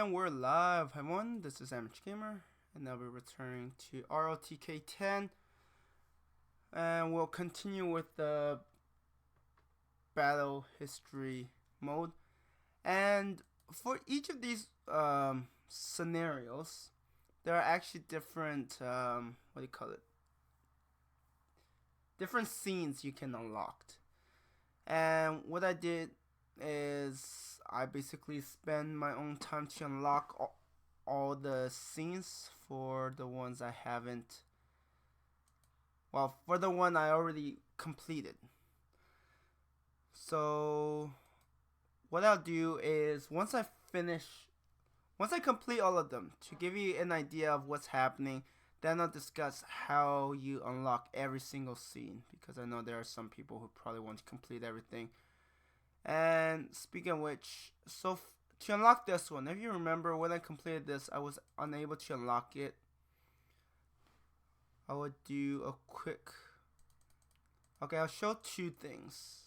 And we're live, everyone. This is Amateur Gamer, and now we're returning to ROTK 10, and we'll continue with the battle history mode. And for each of these scenarios, there are actually different different scenes you can unlock. And what I did is I basically spend my own time to unlock all the scenes for the ones I haven't. Well, for the one I already completed. So what I'll do is once I complete all of them, to give you an idea of what's happening, then I'll discuss how you unlock every single scene, because I know there are some people who probably want to complete everything. And speaking of which, so to unlock this one, if you remember when I completed this, I was unable to unlock it. I would do a quick... Okay, I'll show two things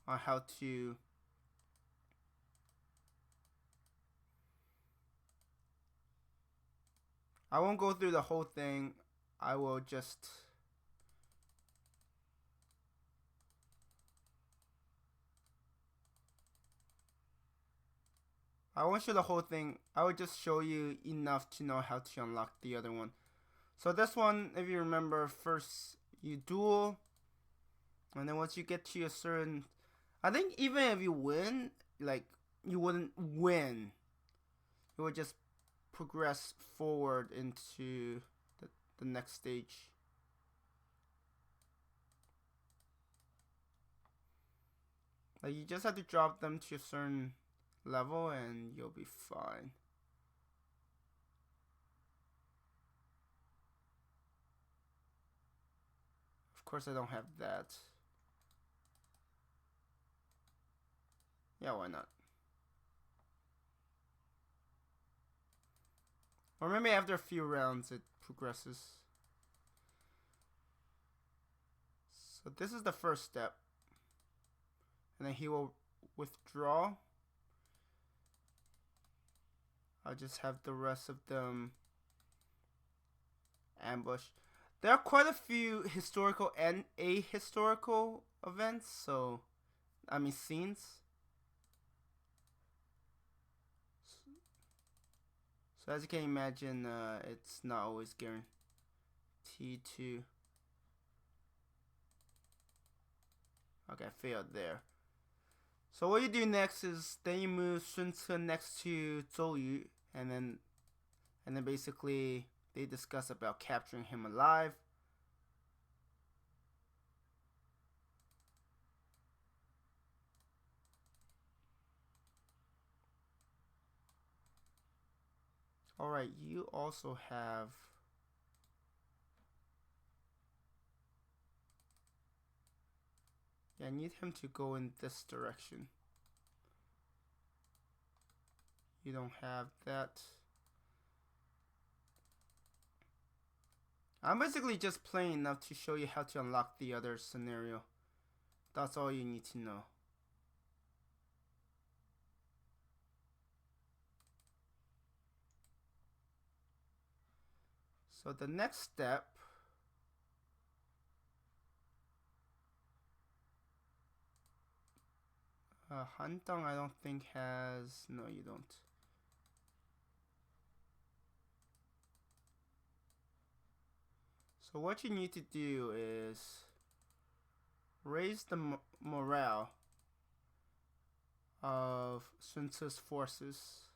on how to... I won't go through the whole thing. I will just... I won't show the whole thing. I will just show you enough to know how to unlock the other one. So this one, if you remember, first you duel, and then once you get to a certain... I think even if you win, like, you wouldn't win. You would just progress forward into the next stage. Like, you just have to drop them to a certain level and you'll be fine. Of course I don't have that. Yeah, why not? Or maybe after a few rounds it progresses. So this is the first step. And then he will withdraw. I'll just have the rest of them ambush. There are quite a few historical and ahistorical events, scenes. So as you can imagine, it's not always guaranteed to... Okay, I failed there. So what you do next is then you move Sun Ce next to Zhou Yu, and then basically they discuss about capturing him alive. Alright, you also have... Yeah, I need him to go in this direction. You don't have that. I'm basically just playing enough to show you how to unlock the other scenario. That's all you need to know. So the next step, Hantang I don't think has... No, you don't. So what you need to do is raise the morale of Sun Ce's forces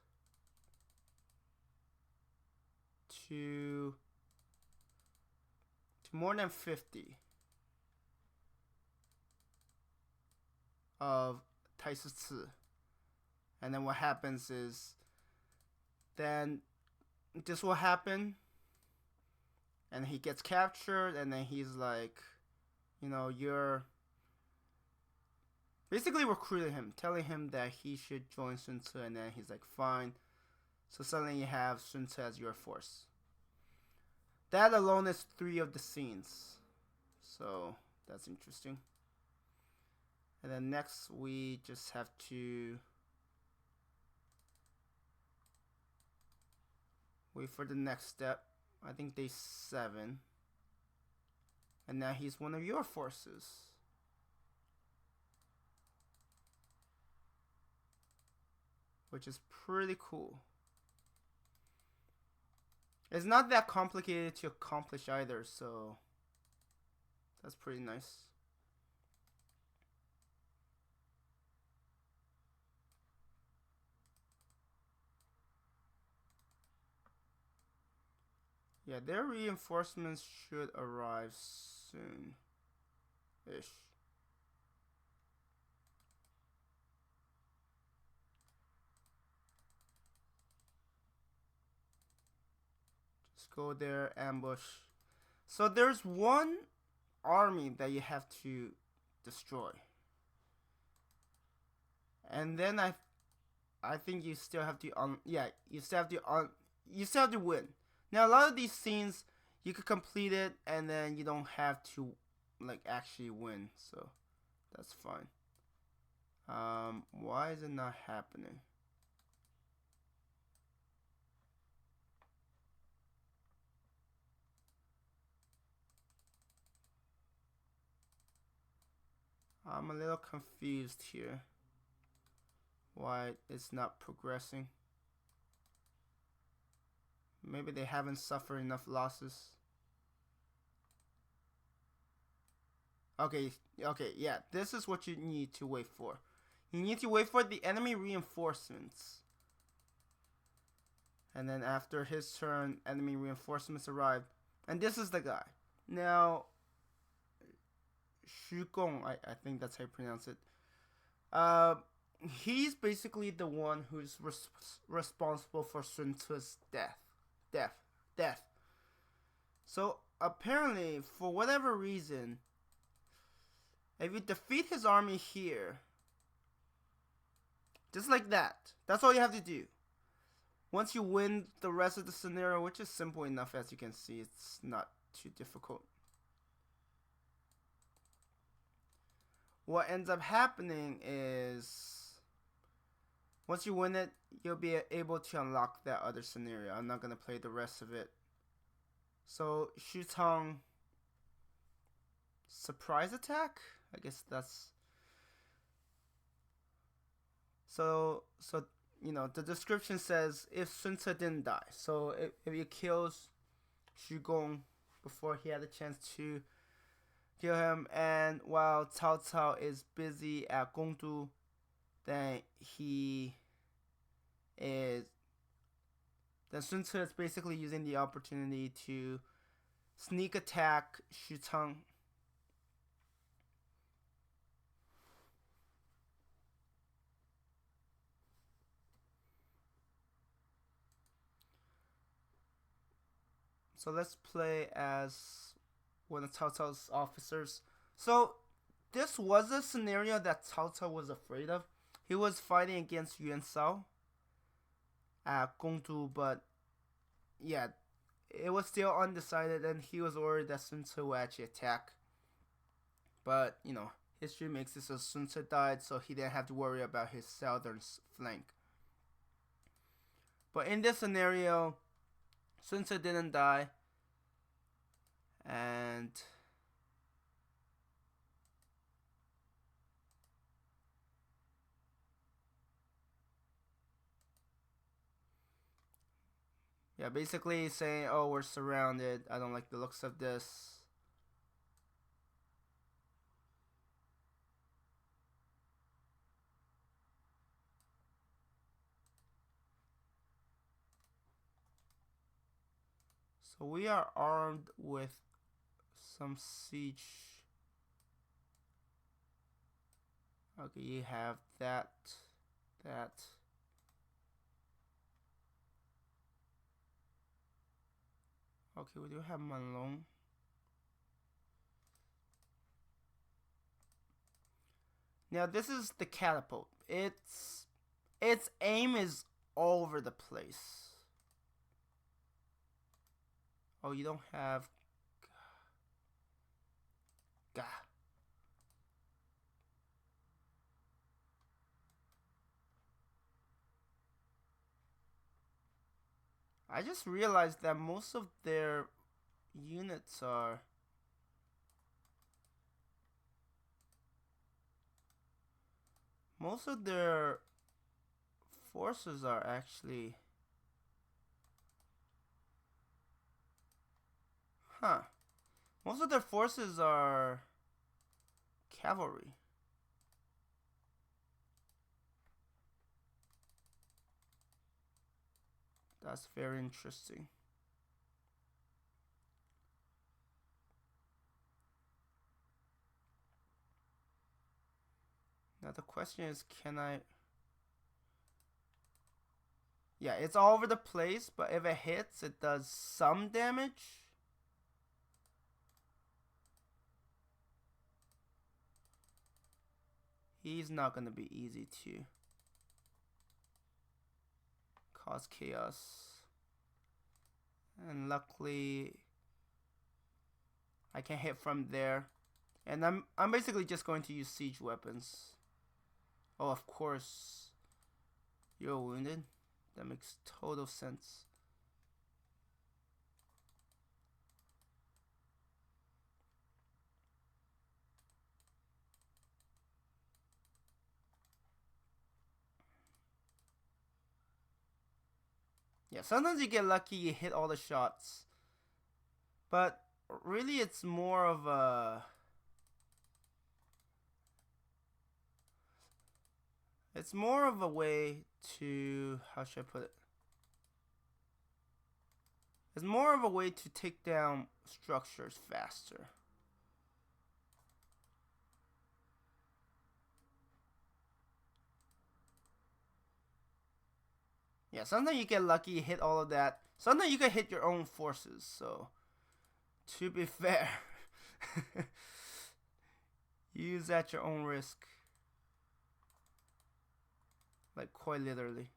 to more than 50 of Taisutsu. And then what happens is, then this will happen, and he gets captured, and then he's like, you know, you're basically recruiting him, telling him that he should join Sun Ce, and then he's like, fine. So suddenly you have Sun Ce as your force. That alone is 3 of the scenes. So that's interesting. And then next we just have to Wait for the next step. I think day 7. And now he's one of your forces. Which is pretty cool. It's not that complicated to accomplish either, so that's pretty nice. Yeah, their reinforcements should arrive soon-ish. Just go there, ambush. So there's one army that you have to destroy. And then I think you still have to you still have to win. Now a lot of these scenes you could complete it and then you don't have to like actually win, so that's fine. Why is it not happening? I'm a little confused here. Why it's not progressing? Maybe they haven't suffered enough losses. Okay, yeah, this is what you need to wait for. You need to wait for the enemy reinforcements. And then after his turn, enemy reinforcements arrive. And this is the guy. Now, Shugong, I think that's how you pronounce it. He's basically the one who's responsible for Sun Tzu's death. So apparently, for whatever reason, if you defeat his army here, just like that, that's all you have to do. Once you win the rest of the scenario, which is simple enough, as you can see, it's not too difficult. What ends up happening is, once you win it, you'll be able to unlock that other scenario. I'm not going to play the rest of it. So, Shutong surprise attack? I guess that's... So you know, the description says if Sun Tzu didn't die. So if he kills Shugong before he had a chance to kill him, and while Cao Cao is busy at Gongdu, then Sun Tzu is basically using the opportunity to sneak attack Shutong. So let's play as one of Cao Cao's officers. So this was a scenario that Cao Cao was afraid of. He was fighting against Yuan Shao at Gongdu, but yeah, it was still undecided, and he was worried that Sun Tzu would actually attack. But you know, history makes it so Sun Tzu died, so he didn't have to worry about his southern flank. But in this scenario, Sun Tzu didn't die, and yeah, basically saying, oh, we're surrounded, I don't like the looks of this. So we are armed with some siege. Okay, you have that. Okay, we do have Manlong. Now this is the catapult. Its aim is all over the place. Oh, you don't have Gah. I just realized that most of their units are... Most of their forces are actually... Huh. Most of their forces are cavalry. That's very interesting. Now the question is, can I... Yeah, it's all over the place, but if it hits, it does some damage. He's not gonna be easy to cause chaos. And luckily, I can hit from there. And I'm basically just going to use siege weapons. Oh, of course. You're wounded. That makes total sense. Yeah, sometimes you get lucky, you hit all the shots. But really, it's more of a... It's more of a way to... How should I put it? It's more of a way to take down structures faster. Yeah, sometimes you get lucky, you hit all of that. Sometimes you can hit your own forces, so... To be fair... Use at your own risk. Like, quite literally.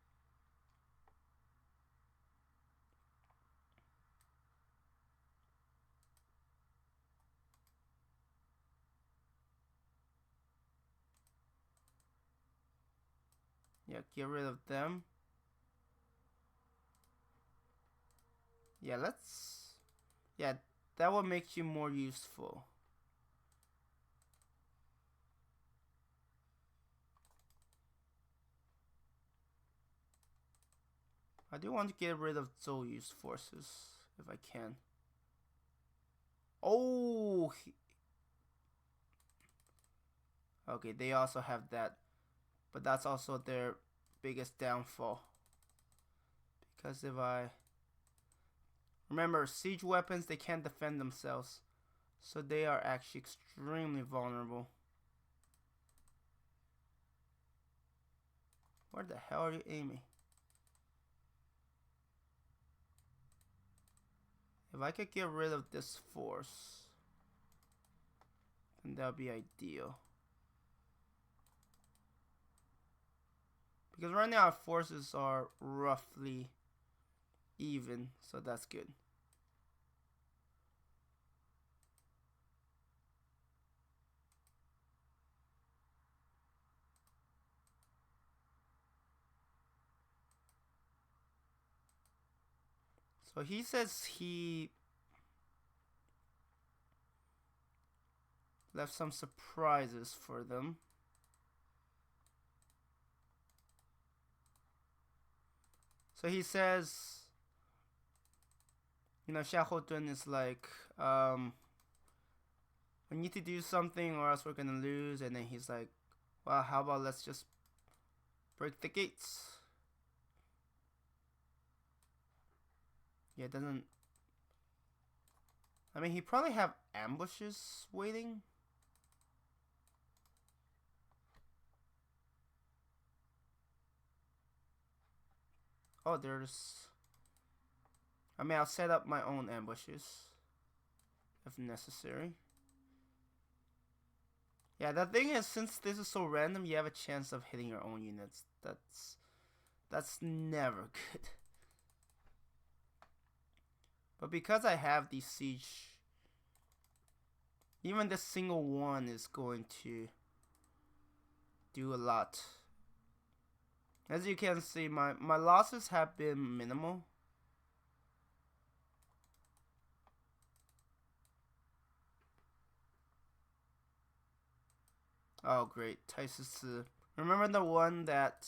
Yeah, get rid of them. Yeah, let's... Yeah, that will make you more useful. I do want to get rid of Zouyu's forces, if I can. Oh! Okay, they also have that. But that's also their biggest downfall. Because if I... Remember, siege weapons, they can't defend themselves. So they are actually extremely vulnerable. Where the hell are you aiming? If I could get rid of this force, then that would be ideal. Because right now our forces are roughly even, so that's good. So he says he left some surprises for them. So he says, you know, Xiahou is like, we need to do something or else we're gonna lose. And then he's like, well, how about let's just break the gates. Yeah, it doesn't... I mean, he probably have ambushes waiting. Oh, there's... I mean, I'll set up my own ambushes if necessary. Yeah, the thing is, since this is so random, you have a chance of hitting your own units. That's never good. But because I have these siege, even this single one is going to do a lot. As you can see, my losses have been minimal. Oh, great. Taisu. Remember the one that...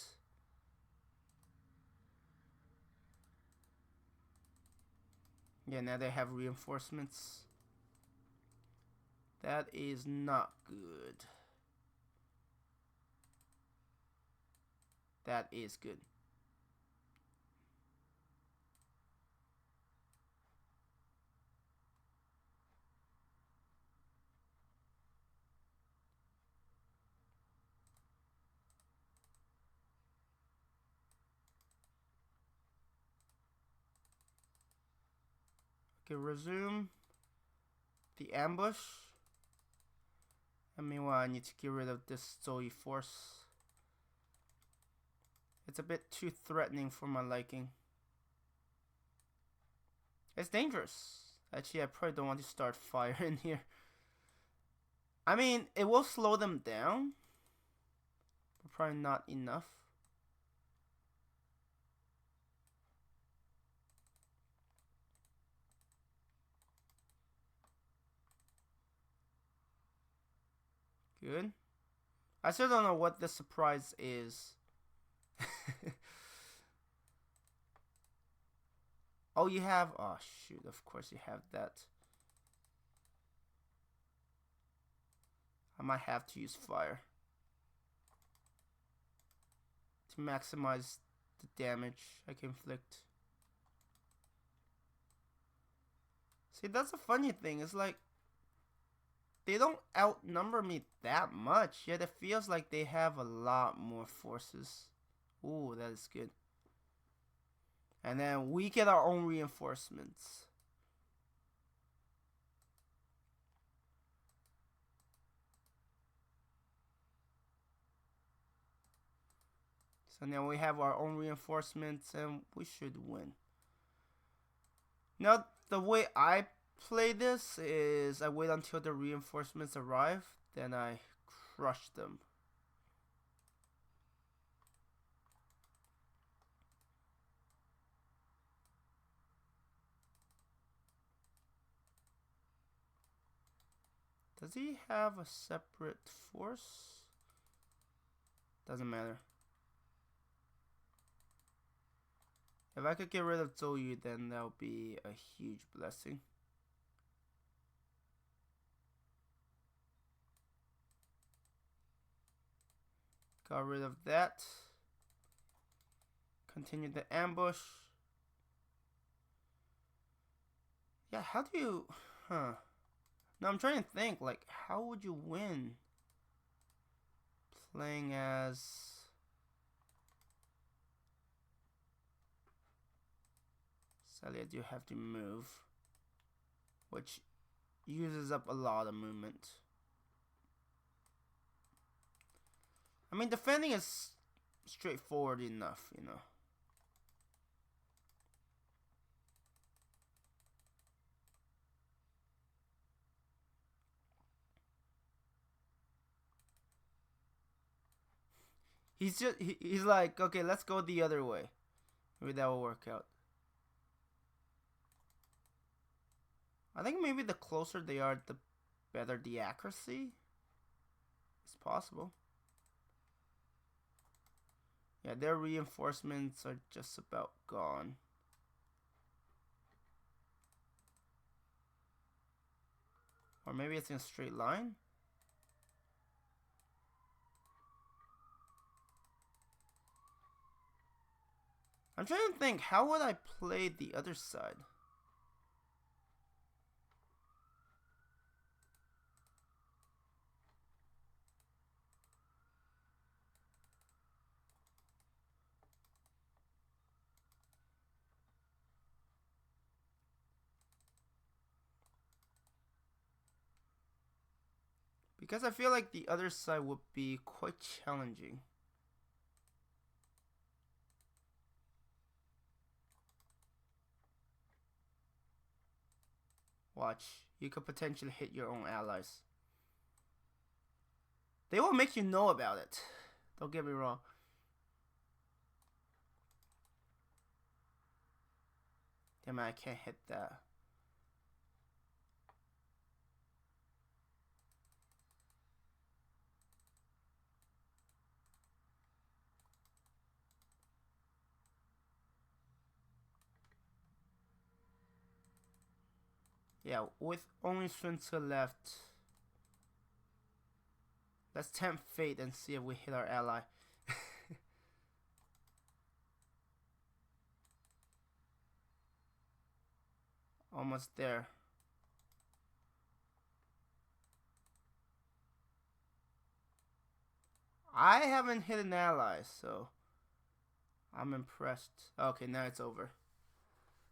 Yeah, now they have reinforcements. That is not good. That is good. Okay, resume the ambush. And meanwhile, I need to get rid of this Zoe force. It's a bit too threatening for my liking. It's dangerous. Actually, I probably don't want to start fire in here. I mean, it will slow them down, but probably not enough. Good. I still don't know what the surprise is. Oh, you have... Oh, shoot. Of course you have that. I might have to use fire to maximize the damage I can inflict. See, that's a funny thing. It's like they don't outnumber me that much, yet it feels like they have a lot more forces. Ooh, that is good. And then we get our own reinforcements. So now we have our own reinforcements and we should win. Now, the way I play this is I wait until the reinforcements arrive, then I crush them. Does he have a separate force? Doesn't matter. If I could get rid of Zouyu, then that would be a huge blessing. Got rid of that. Continue the ambush. Yeah, how do you... Huh. Now I'm trying to think, like, how would you win playing as... Sadly, I do have to move, which uses up a lot of movement. I mean, defending is straightforward enough, you know. He's like, okay, let's go the other way. Maybe that will work out. I think maybe the closer they are, the better the accuracy. It's possible. Yeah, their reinforcements are just about gone. Or maybe it's in a straight line. I'm trying to think, how would I play the other side? Because I feel like the other side would be quite challenging. Watch, you could potentially hit your own allies. They will make you know about it. Don't get me wrong. Damn it, I can't hit that. Yeah, with only Sun Tzu left, let's tempt fate and see if we hit our ally. Almost there. I haven't hit an ally, so I'm impressed. Okay, now it's over.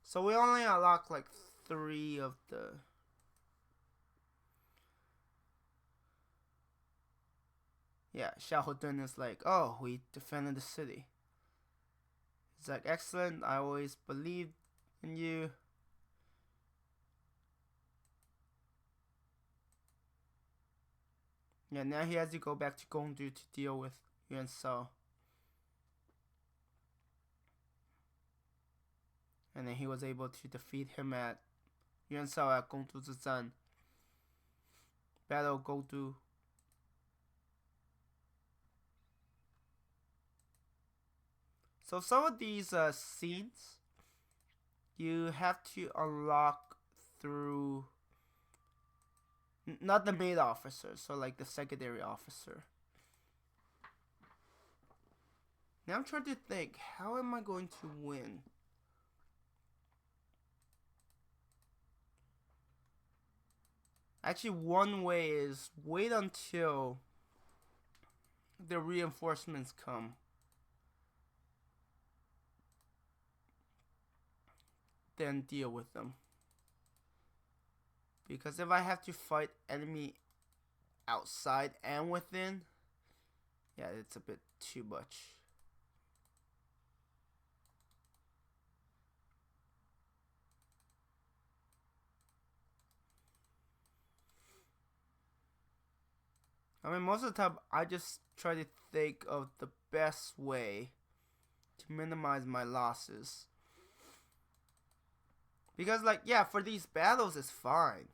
So we only unlock like 3 of the... Yeah, Xiahou Dun is like, oh, we defended the city. It's like, excellent, I always believed in you. Yeah, now he has to go back to Gongdu to deal with Yuan Shao. And then he was able to defeat him at Yuan Shao at Gongdu Zizan. Battle Gongdu. So some of these scenes you have to unlock through not the main officer, so like the secondary officer. Now I'm trying to think, how am I going to win? Actually, one way is wait until the reinforcements come. Then deal with them. Because if I have to fight enemy outside and within, yeah, it's a bit too much. I mean, most of the time, I just try to think of the best way to minimize my losses. Because, like, yeah, for these battles, it's fine.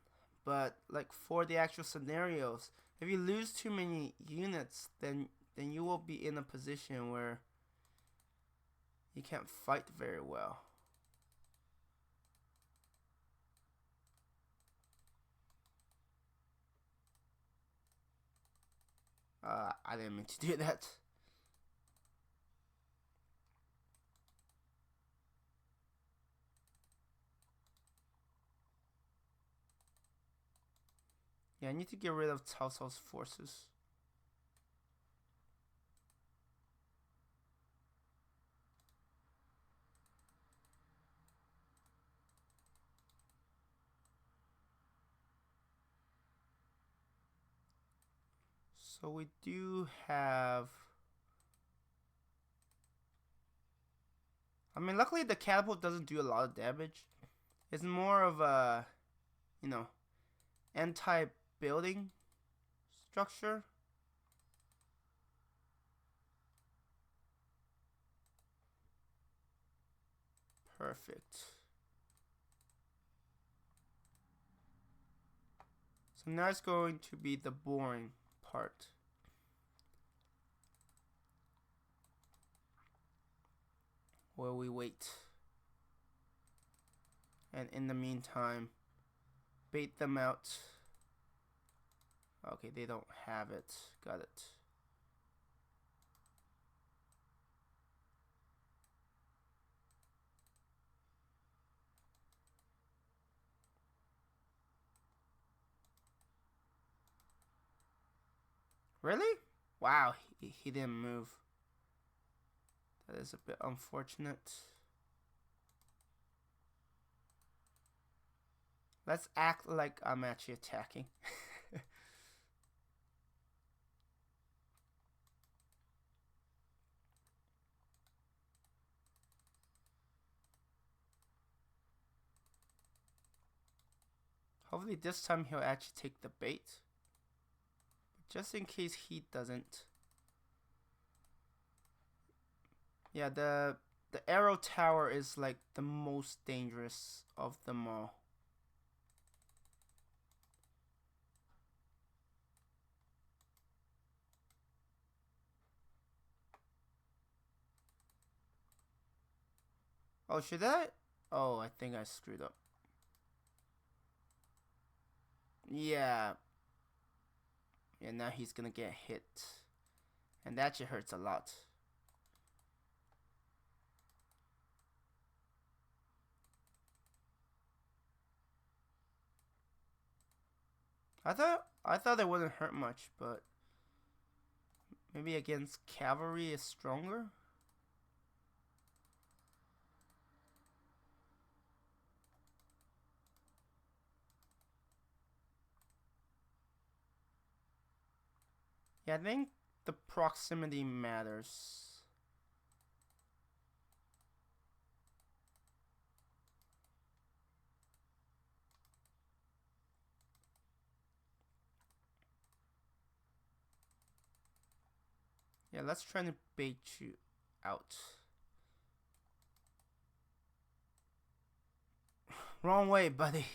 But, like, for the actual scenarios, if you lose too many units, then you will be in a position where you can't fight very well. I didn't mean to do that. Yeah, I need to get rid of Cao Cao's forces. So we do have... I mean, luckily the catapult doesn't do a lot of damage. It's more of a, you know, anti-building structure. Perfect. So now it's going to be the boring part. Where we wait. And in the meantime, bait them out. Okay, they don't have it. Got it. Really? Wow, he didn't move. That is a bit unfortunate. Let's act like I'm actually attacking. Hopefully this time he'll actually take the bait. Just in case he doesn't. Yeah, the arrow tower is like the most dangerous of them all. Oh, should I? Oh, I think I screwed up. Yeah. And now he's gonna get hit. And that shit hurts a lot. I thought it wouldn't hurt much, but maybe against cavalry is stronger? Yeah, I think the proximity matters. Yeah, let's try to bait you out. Wrong way, buddy.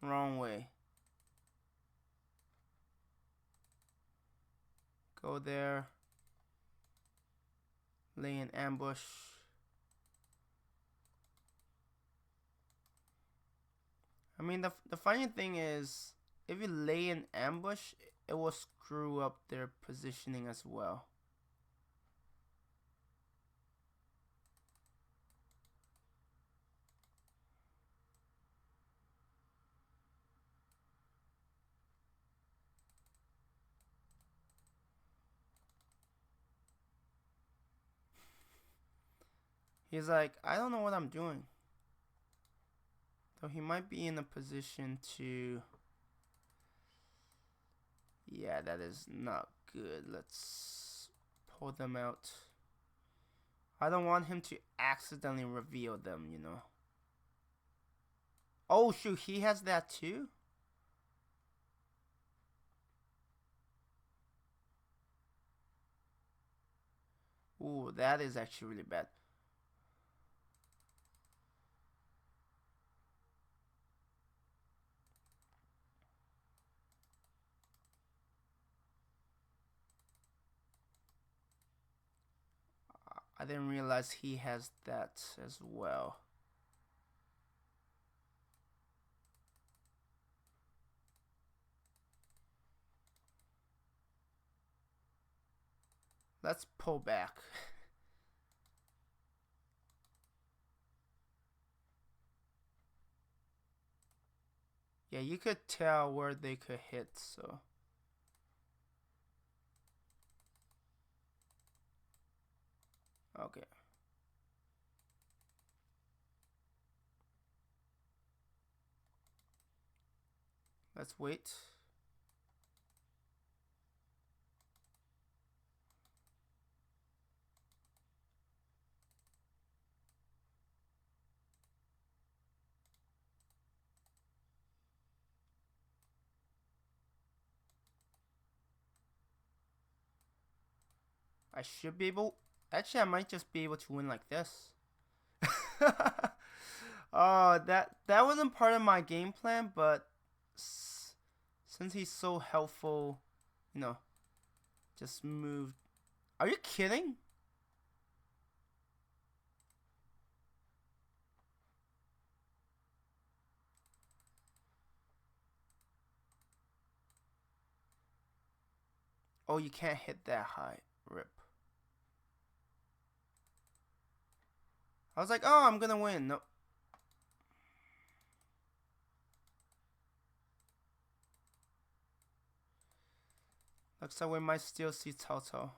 Wrong way. Go there. Lay an ambush. I mean, the funny thing is, if you lay an ambush, it will screw up their positioning as well. He's like, I don't know what I'm doing. So he might be in a position to... Yeah, that is not good. Let's pull them out. I don't want him to accidentally reveal them, you know. Oh, shoot, he has that too? Ooh, that is actually really bad. I didn't realize he has that as well. Let's pull back. Yeah, you could tell where they could hit, so... Okay. Let's wait. I should be able... Actually, I might just be able to win like this. Oh, that wasn't part of my game plan, but since he's so helpful, you know, just moved. Are you kidding? Oh, you can't hit that high. Rip. I was like, oh, I'm gonna win. Nope. Looks like we might still see Toto.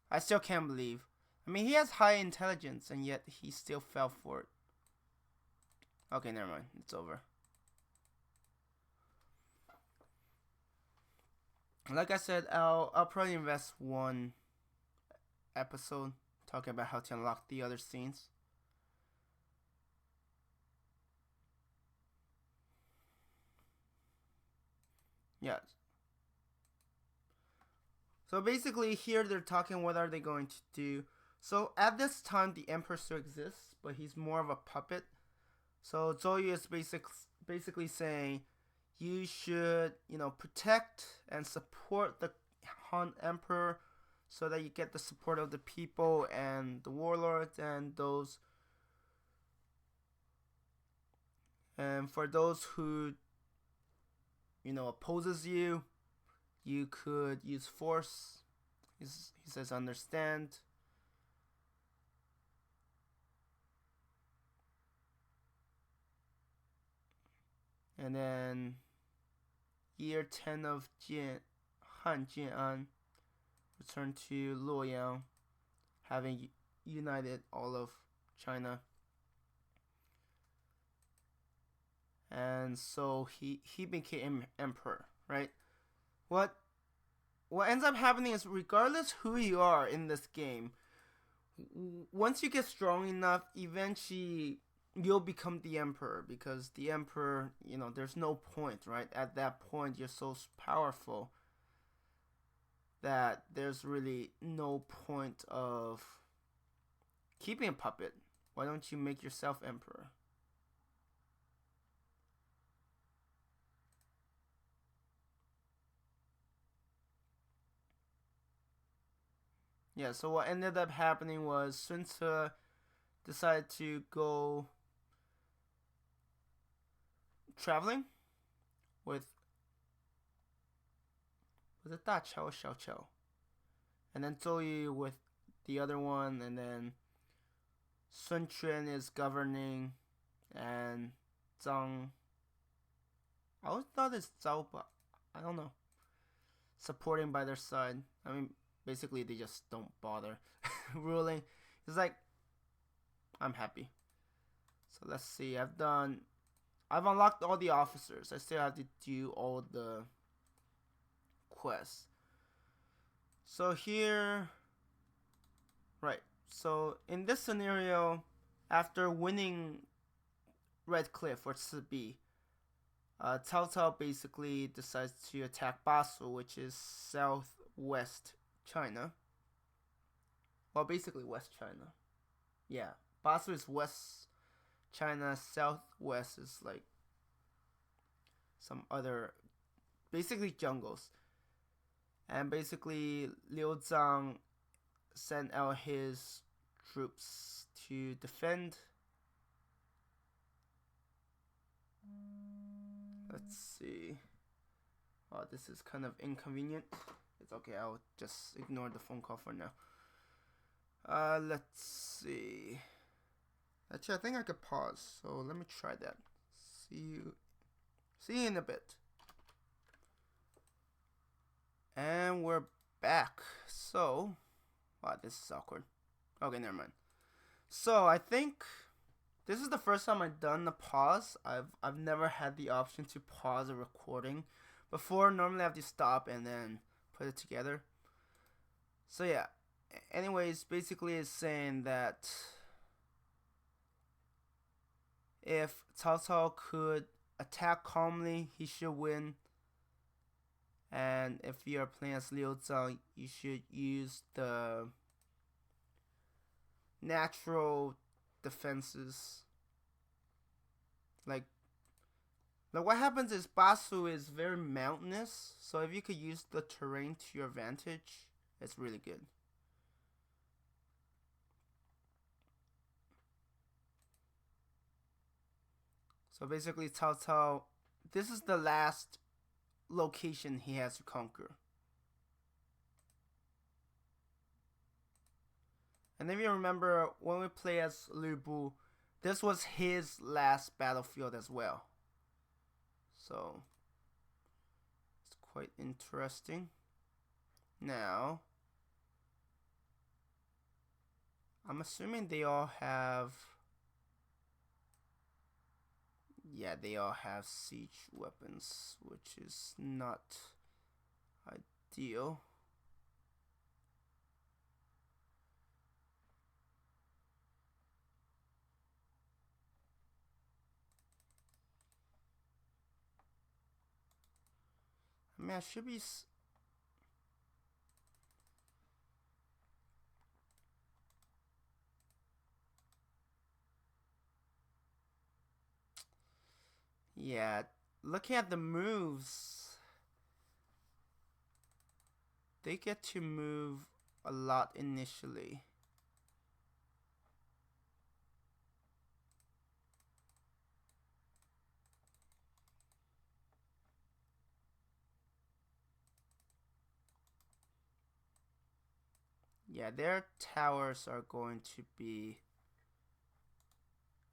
I still can't believe. I mean, he has high intelligence, and yet he still fell for it. Okay, never mind. It's over. Like I said, I'll probably invest one episode talking about how to unlock the other scenes. Yes. So basically, here they're talking what are they going to do. So at this time, the Emperor still exists, but he's more of a puppet. So Zoyu is basically saying, you should, protect and support the Han Emperor so that you get the support of the people and the warlords and those. And for those who opposes you, you could use force. He says understand. And then year 10 of Han Jian returned to Luoyang, having united all of China. And so he became emperor, right? What ends up happening is, regardless who you are in this game, once you get strong enough, eventually you'll become the emperor, because the emperor, there's no point, right? At that point, you're so powerful that there's really no point of keeping a puppet. Why don't you make yourself emperor? Yeah, so what ended up happening was Sun Tzu decided to go traveling with, was it Da Chao or Xiao Chao? And then Zhou Yu with the other one, and then Sun Quan is governing, and Zhang, I always thought it's Zhao, but I don't know, supporting by their side. I mean, basically they just don't bother ruling. It's like, I'm happy. So let's see, I've unlocked all the officers. I still have to do all the quests. So here, right, so in this scenario, after winning Red Cliff or Cibi, Cao Cao basically decides to attack Basu, which is southwest China. Well, basically West China. Yeah, Basu is West China, southwest is like some other, basically jungles. And basically Liu Zhang sent out his troops to defend. Let's see. Oh, this is kind of inconvenient. It's okay, I'll just ignore the phone call for now. Let's see. Actually, I think I could pause, so let me try that. See you in a bit. And we're back. So, wow, this is awkward. Okay, never mind. So I think this is the first time I've done the pause. I've never had the option to pause a recording before. Normally I have to stop and then put it together. So yeah. Anyways, basically it's saying that if Cao Cao could attack calmly, he should win. And if you are playing as Liu Zhang, you should use the natural defenses. Like what happens is Basu is very mountainous, so if you could use the terrain to your advantage, it's really good. So basically Cao Cao, this is the last location he has to conquer. And if you remember, when we play as Lu Bu, this was his last battlefield as well. So it's quite interesting. Now, I'm assuming they all have, yeah, they all have siege weapons, which is not ideal. I mean, I should be. Yeah, looking at the moves, they get to move a lot initially. Yeah, their towers are going to be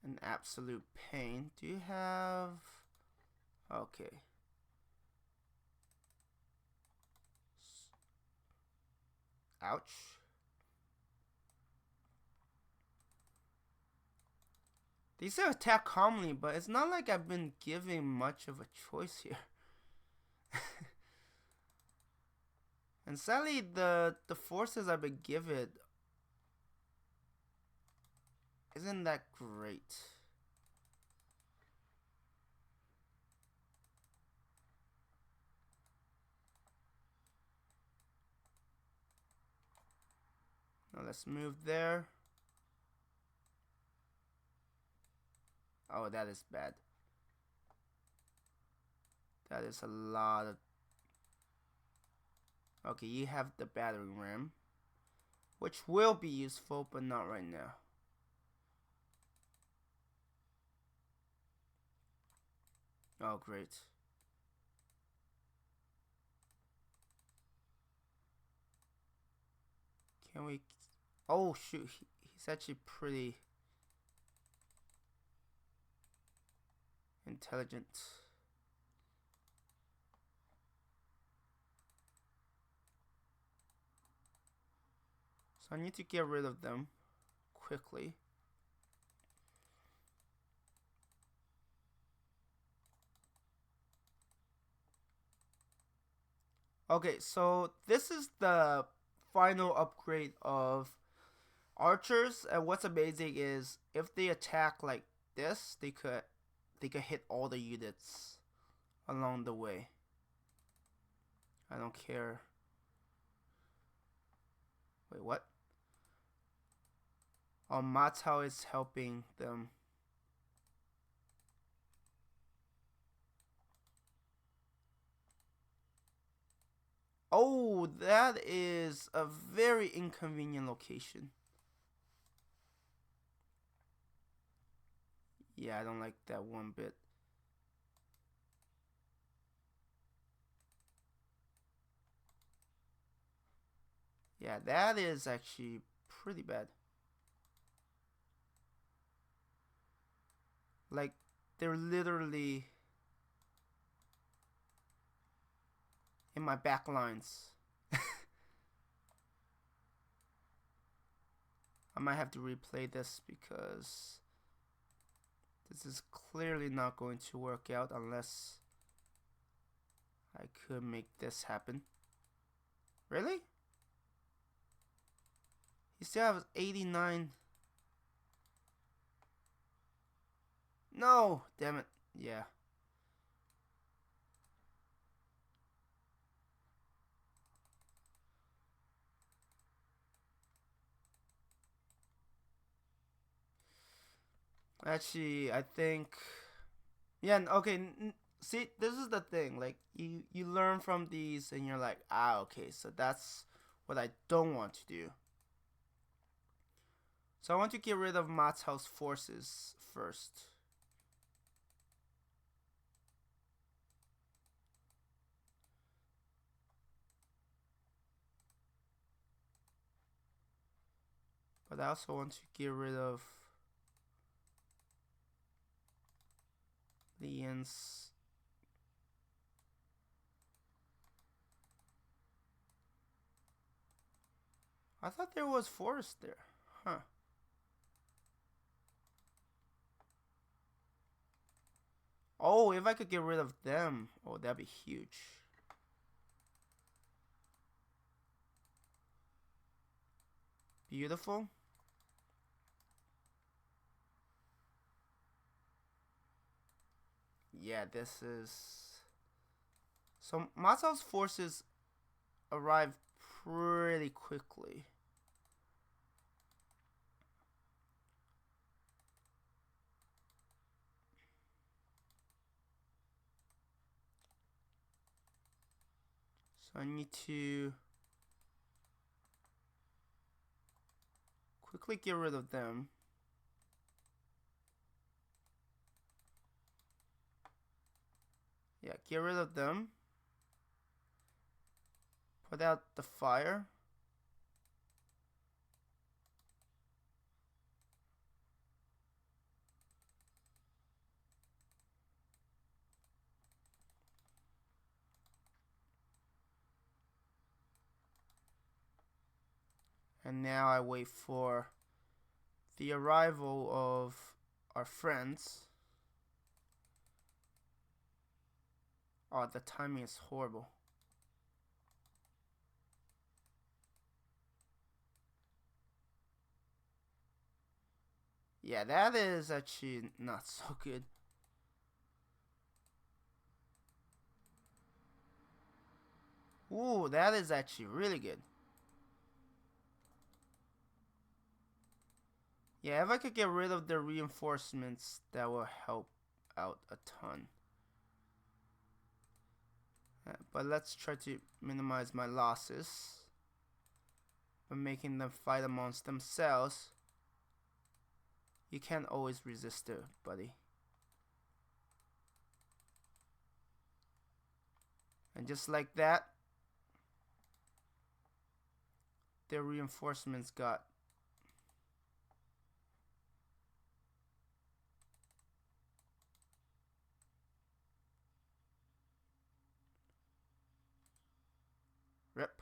an absolute pain. Do you have... Okay. Ouch. They say attack calmly, but it's not like I've been giving much of a choice here. And sadly, the forces I've been given isn't that great. Now let's move there. Oh, that is bad. That is a lot of... Okay, you have the battering ram, which will be useful, but not right now. Oh, great. Can we... Oh, shoot. He's actually pretty intelligent. So I need to get rid of them quickly. Okay, so this is the final upgrade of archers, and what's amazing is if they attack like this, they could hit all the units along the way. I don't care. Wait, what? Oh, Matao is helping them. Oh, that is a very inconvenient location. Yeah, I don't like that one bit. Yeah, that is actually pretty bad. Like, they're literally in my back lines. I might have to replay this because this is clearly not going to work out unless I could make this happen. Really? He still has 89. No! Damn it. Yeah. Actually, I think... Yeah, okay. See, this is the thing. Like, you learn from these and you're like, ah, okay, so that's what I don't want to do. So I want to get rid of Matao's forces first. But I also want to get rid of Lian's. I thought there was forest there. Huh. Oh, if I could get rid of them. Oh, that'd be huge. Beautiful. Yeah, this is... So, Matao's forces arrive pretty quickly. So I need to quickly get rid of them. Yeah, get rid of them. Put out the fire. And now I wait for the arrival of our friends. Oh, the timing is horrible. Yeah, that is actually not so good. Ooh, that is actually really good. Yeah, if I could get rid of the reinforcements, that will help out a ton. But let's try to minimize my losses by making them fight amongst themselves. You can't always resist it, buddy. And just like that, their reinforcements got rip.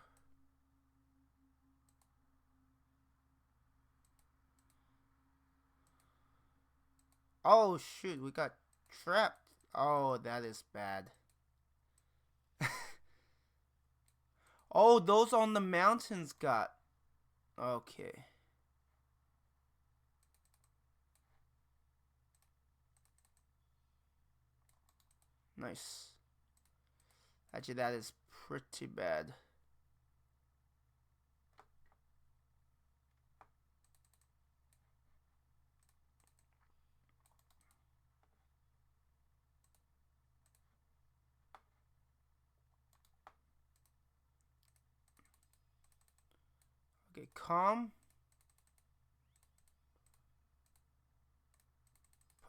Oh shoot, we got trapped. Oh, that is bad. Oh, those on the mountains got. Okay. Nice. Actually, that is pretty bad. Okay, calm.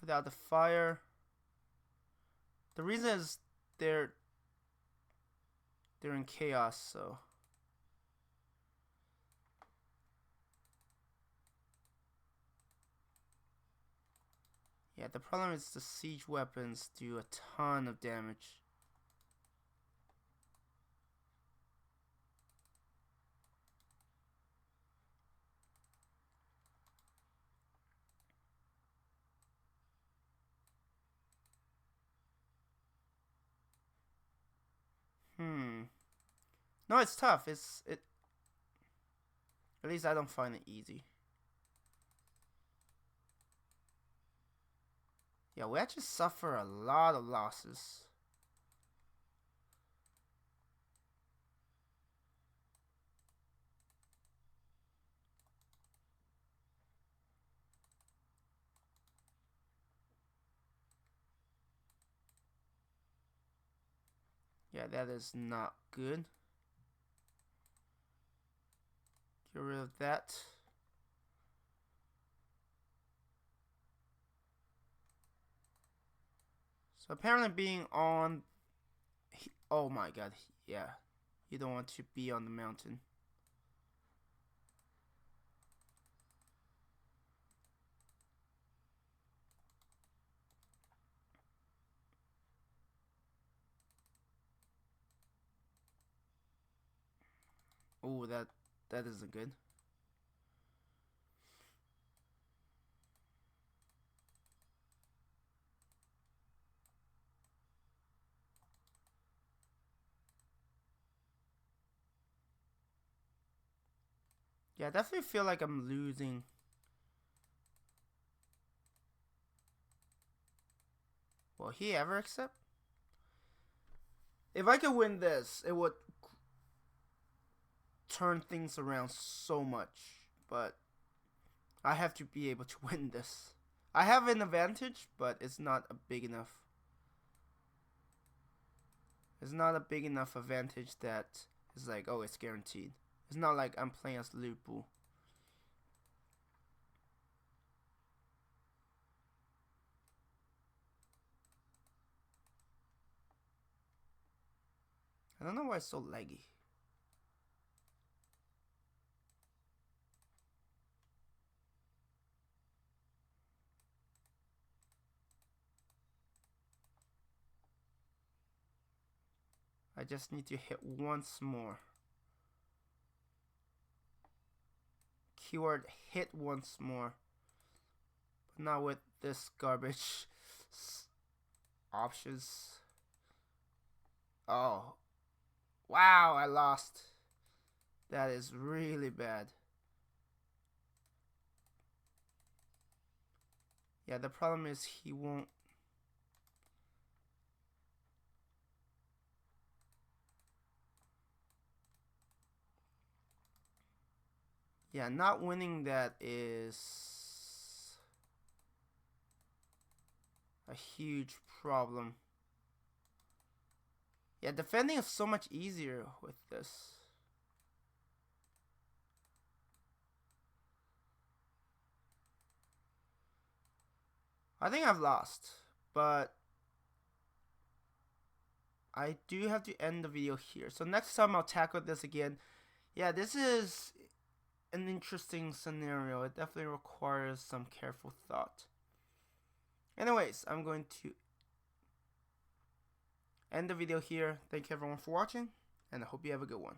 Put out the fire. The reason is they're in chaos, so. Yeah, the problem is the siege weapons do a ton of damage. No, it's tough. It. At least I don't find it easy. Yeah, we actually suffer a lot of losses. Yeah, that is not good. Get rid of that. So apparently being on... Oh my god, yeah. You don't want to be on the mountain. Oh, that isn't good. Yeah, I definitely feel like I'm losing. Will he ever accept? If I could win this, it would turn things around so much. But I have to be able to win this. I have an advantage, but it's not a big enough. It's not a big enough advantage that it's like, oh, it's guaranteed. It's not like I'm playing as Liverpool. I don't know why it's so laggy. I just need to hit once more. keyword hit once more. But not with this garbage options. Oh. Wow, I lost. That is really bad. Yeah, the problem is he won't. Yeah, not winning that is a huge problem. Yeah, defending is so much easier with this. I think I've lost, but I do have to end the video here. So next time I'll tackle this again. Yeah, this is an interesting scenario. It definitely requires some careful thought. Anyways, I'm going to end the video here. Thank you everyone for watching, and I hope you have a good one.